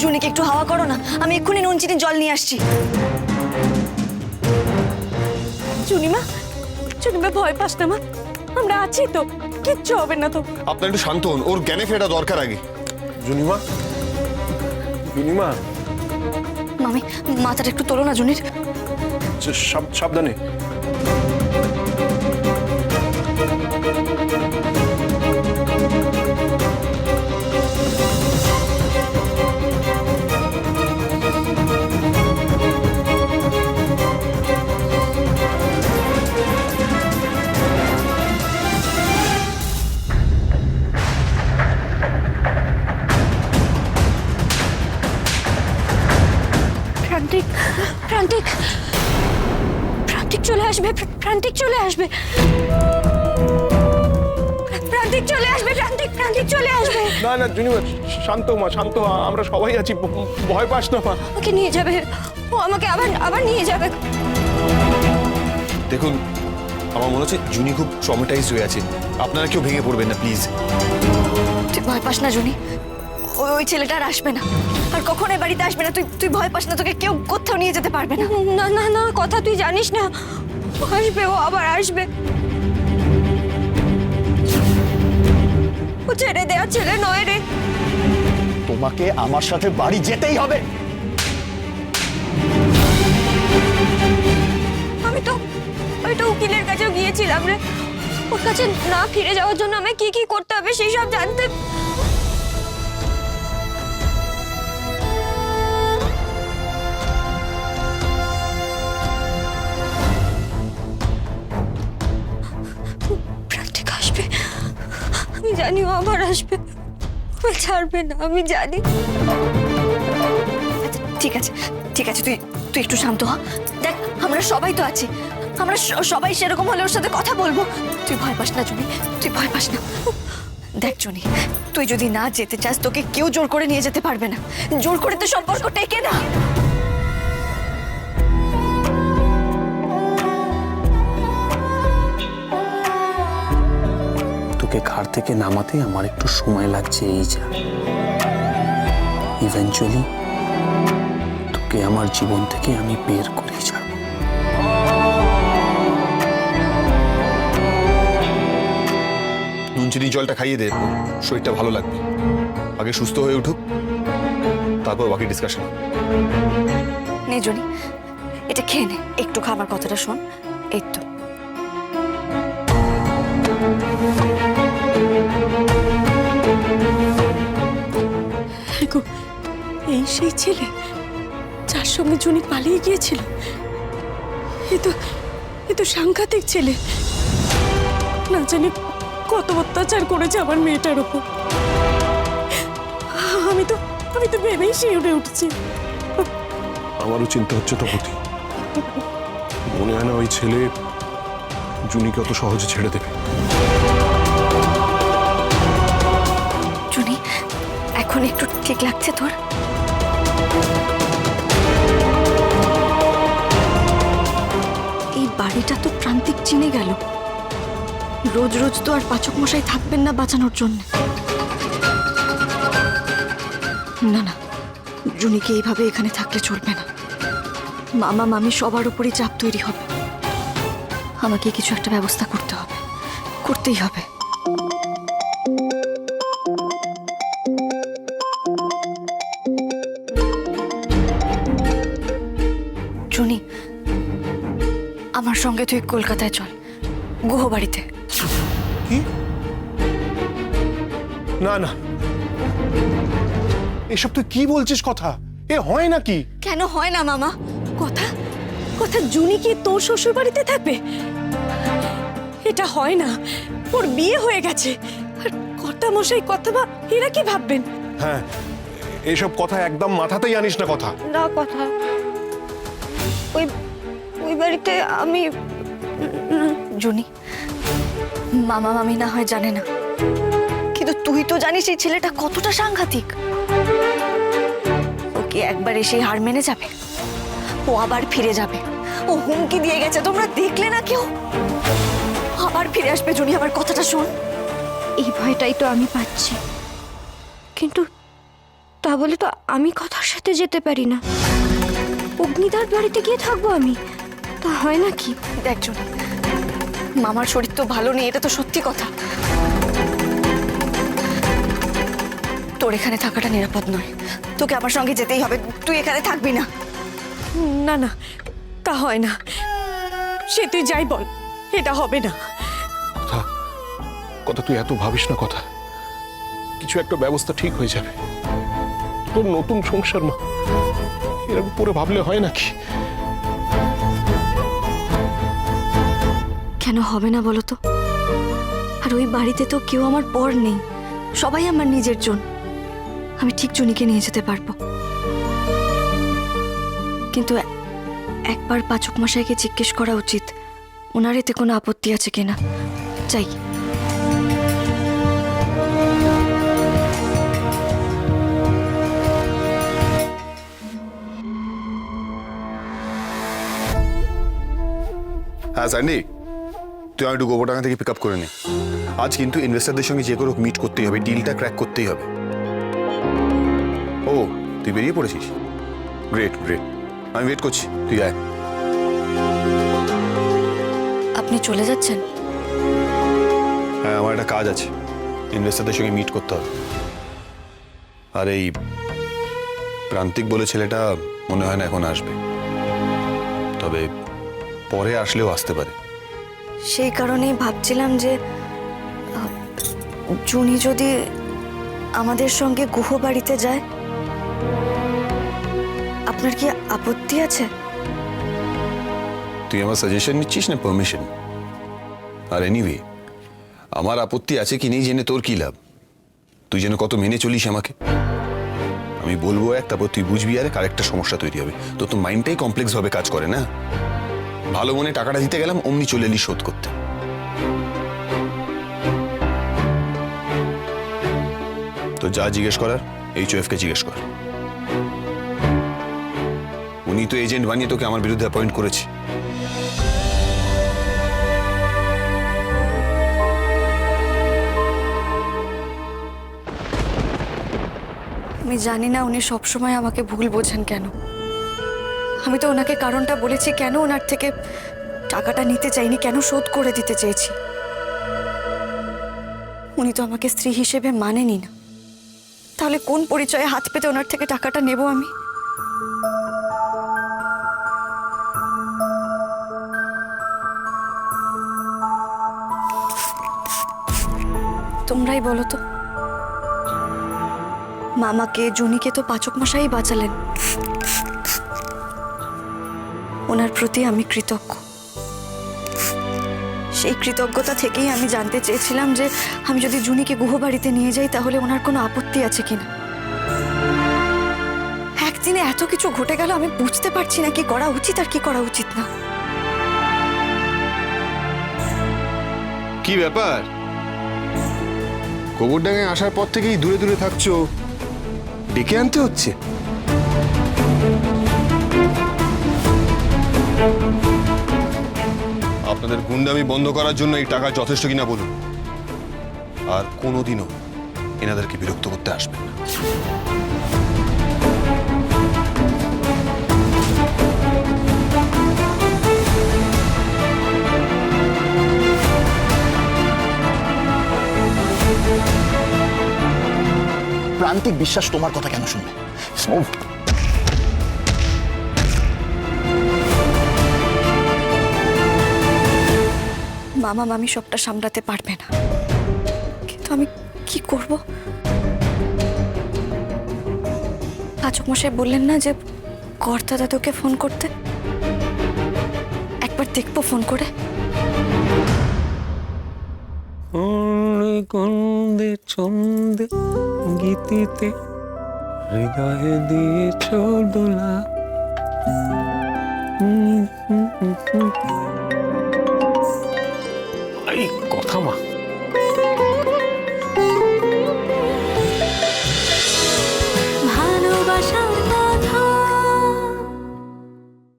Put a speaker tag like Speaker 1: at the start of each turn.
Speaker 1: জুনিকে একটু হাওয়া করো না, আমি এক্ষুনি নুন চিনি জল নিয়ে আসছি।
Speaker 2: জুনিমা, জুনিমা ভয় পাস না মা, আমরা আছি তো, কিচ্ছু হবে না তো।
Speaker 3: আপনার একটু শান্ত হন, ওর জ্ঞানে ফেরা দরকার আগে।
Speaker 4: জুনিমা, জুনিমা,
Speaker 1: মামি মাথাটা একটু তোলো না জুনির।
Speaker 4: সাবধানে।
Speaker 2: প্রান্তিক, প্রান্তিক, প্রান্তিক চলে আসবে, প্রান্তিক চলে আসবে, প্রান্তিক চলে আসবে, প্রান্তিক, প্রান্তিক চলে আসবে।
Speaker 4: না না জুনিমা, শান্ত মা, শান্ত হ, আমরা সবাই আছি, ভয় পাস না মা।
Speaker 2: ওকে নিয়ে যাবে, ও আমাকে আবার আবার নিয়ে যাবে।
Speaker 3: দেখুন, আমার মনে হচ্ছে জুনি খুব ট্রমাটাইজড হয়ে আছে, আপনারা কেউ ভেঙে পড়বেন না প্লিজ।
Speaker 1: তুই ভয় পাস না জুনি, ওই ছেলেটা আর আসবে না, আর কখনোই বাড়িতে আসবে না। তুই ভয় পাস না, তোকে কেউ কোথাও নিয়ে যেতে পারবে না।
Speaker 2: না না না, কথা তুই জানিস না, ও আসবে, ও আবার আসবে। ও ছেড়ে দেওয়ার ছেলে নয় রে।
Speaker 5: তোমাকে আমার সাথে বাড়ি যেতেই হবে।
Speaker 2: আমি তো উকিলের কাছেও গিয়েছিলাম রে, ওর কাছে না ফিরে যাওয়ার জন্য আমি কি কি করতে হবে সেই সব জানতে। প্রান্তিক আসবে, আমি জানি ও আবার আসবে, ও ছাড়বে না, আমি জানি।
Speaker 1: ঠিক আছে ঠিক আছে, তুই একটু শান্ত হ। দেখ আমরা সবাই তো আছি, আমরা সবাই সেরকম হলে ওর সাথে কথা বলবো। তুই ভয় পাস না জুনি, তুই ভয় পাস না। দেখ জুনি, তুই যদি না যেতে চাস তোকে কেউ জোর করে নিয়ে যেতে পারবে না, জোর করে তো সম্পর্ক টেকে না।
Speaker 5: তোকে ঘাট থেকে নামাতে আমার একটু সময় লাগছে, এই যা। ইভেনচুয়ালি তোকে আমার জীবন থেকে আমি বের করে যাব।
Speaker 3: নুন চিনি জলটা খাইয়ে দে, শরীরটা ভালো লাগবে। আগে সুস্থ হয়ে উঠুক, তারপর বাকি ডিসকাশন।
Speaker 1: নে জুনি, এটা খেয়ে নে, একটু খাবার কথাটা শোন। এই তো
Speaker 2: গো, এই সেই ছেলে যার সঙ্গে জুনি পালিয়ে গিয়েছিল। এ তো সাংঘাতিক ছেলে, না জানি কত অত্যাচার করেছে আমার মেয়েটার উপর। আমি তো ভেবেই শিউরে উঠছি।
Speaker 4: আমারও চিন্তা হচ্ছে তপতি, মনে হয় না ওই ছেলে জুনিকে অত সহজে ছেড়ে দেবে।
Speaker 1: জুনি, এখন একটু ঠিক লাগছে তোর? এই বাড়িটা তো প্রান্তিক চিনে গেল, রোজ রোজ তো আর পাচক মশাই থাকবেন না বাঁচানোর জন্য। না না, জুনিকে এইভাবে এখানে থাকলে চলবে না। মামা মামি সবার উপরই চাপ তৈরি হবে, আমাকে কিছু একটা ব্যবস্থা করতে হবে, করতেই হবে। জুনি, আমার সঙ্গে তুই কলকাতায় চল, গুহবাড়িতে।
Speaker 4: কি? না না, এসব তুই কি বলছিস কথা? এ হয় নাকি?
Speaker 1: কেন হয় না মামা?
Speaker 2: কথা কথা জুনি কি তোর শ্বশুর বাড়িতে থাকবে? এটা হয় না, ওর বিয়ে হয়ে গেছে। আর কর্তা মশাই কথা বা এরা কি ভাববেন?
Speaker 4: হ্যাঁ, এসব কথা একদম মাথাতেই আনিস না কথা।
Speaker 2: না, কথা ওই বাড়িতে আমি।
Speaker 1: জুনি, মামা মামি না হয় জানে না, কিন্তু তুই তো জানিস এই ছেলেটা কতটা সাংঘাতিক। ওকে একবার এসে হার মেনে যাবে, ও আবার ফিরে যাবে। ও হুমকি দিয়ে গেছে, তোমরা দেখলে না কেউ? আবার ফিরে আসবে। জুনি, আমার কথাটা শোন।
Speaker 2: এই ভয়টাই তো আমি পাচ্ছি, কিন্তু
Speaker 1: তা বলে তো আমি কথার সাথে যেতে পারি না। অগ্নিদার বাড়িতে গিয়ে থাকবো আমি, তা হয় নাকি? দেখ জুনি, মামার শরীর তো ভালো নেই, এটা তো সত্যি কথা। তোর এখানে থাকাটা নিরাপদ নয়, তোকে আমার সঙ্গে যেতেই হবে। তুই এখানে থাকবি না।
Speaker 2: না না, তা হয় না। সে তুই যাই বল, এটা হবে না।
Speaker 4: কথা কথা তুই এত ভাবিস না। কথা কিছু একটা ব্যবস্থা ঠিক হয়ে যাবে। তোর নতুন সংসার, মা, এরকম পরে ভাবলে হয় নাকি?
Speaker 1: কেন হবে না বলো তো? আর ওই বাড়িতে তো কেউ আমার পর নেই, সবাই আমার নিজের জন। আমি ঠিক জুনিকে নিয়ে যেতে পারবো। কিন্তু একবার পাচক মশাইকে জিজ্ঞেস করা উচিত ওনার এতে কোনো আপত্তি আছে কিনা। চাই।
Speaker 3: হ্যাঁ স্যান্ডি, তুই আমি একটু গোবরডাঙ্গা থেকে পিক আপ করে নে। আজ কিন্তু ইনভেস্টারদের সঙ্গে যে করে মিট করতেই হবে, ডিলটা ক্র্যাক করতেই হবে। ও, তুই বেরিয়ে পড়েছিস? গ্রেট গ্রেট, আমি ওয়েট করছি, তুই আয়।
Speaker 1: আপনি চলে যাচ্ছেন?
Speaker 3: হ্যাঁ, আমার একটা কাজ আছে, ইনভেস্টারদের সঙ্গে মিট করতে হবে। আর এই প্রান্তিক বলে ছেলেটা মনে হয় না এখন আসবে, তবে পরে আসলেও আসতে পারে।
Speaker 1: সেই কারণেই ভাবছিলাম যে জুনি যদি আমাদের সঙ্গে গুহ বাড়িতে যায়, আপনার কি আপত্তি আছে?
Speaker 3: তুই আমার সাজেশন নিচ্ছিস না পারমিশন? আর এনিওয়ে, আমার আপত্তি আছে কি নেই জেনে তোর কি লাভ? তুই যেন কত মেনে চলিস আমাকে। আমি বলবো এক, তারপর তুই বুঝবি আর আরেকটা সমস্যা তৈরি হবে। তোর তো মাইন্ডটাই কমপ্লেক্স ভাবে কাজ করে না। ভালো মনে টাকাটা দিতে গেলাম, অমনি চলে এলি শোধ করতে। তো যা জিজ্ঞেস করার HOF কে জিজ্ঞেস কর। উনি তো এজেন্ট বানিয়ে তোকে আমার বিরুদ্ধে অ্যাপয়েন্ট করেছে।
Speaker 1: আমি জানি না উনি সবসময় আমাকে ভুল বোঝেন কেন। আমি তো ওনাকে কারণটা বলেছি, কেন ওনার থেকে টাকাটা নিতে চাইনি, কেন শোধ করে দিতে চেয়েছি। উনি তো আমাকে স্ত্রী হিসেবে মানেনি না। তাহলে কোন পরিচয়ে হাত পেতে ওনার থেকে টাকাটা নেব আমি? তোমরাই বলো তো। মামাকে, জুনিকে তো পাচক মশাই বাঁচালেন। ওনার প্রতি আমি কৃতজ্ঞ। সেই কৃতজ্ঞতা থেকেই আমি জানতে চেয়েছিলাম যে আমি যদি জুনিকে গুহ বাড়িতে নিয়ে যাই তাহলে ওনার কোনো আপত্তি আছে কিনা। একদিনে এত কিছু ঘটে গেল, আমি বুঝতে পারছি না কি করা উচিত আর কি করা উচিত না।
Speaker 3: কি ব্যাপার? গোবরডাঙ্গায় আসার পর থেকেই দূরে দূরে থাকছো, ডেকে আনতে হচ্ছে? আপনাদের গুন্ডামি বন্ধ করার জন্য এই টাকা যথেষ্ট কিনা বলুন, আর কোনোদিনও এনাদেরকে বিরক্ত করতে আসবেন না।
Speaker 6: প্রান্তিক বিশ্বাস তোমার কথা কেন শুনবে?
Speaker 1: মামা মামি সবটা সামলাতে পারবে না, কিন্তু আমি কি করব? পাচক মশাই বললেন না যে কর্তা দাদুকে ফোন করতে? একবার দেখবো ফোন করে।
Speaker 5: গন্ধে ছন্দে গীতিতে হৃদয়ে দিয়েছ দোলা।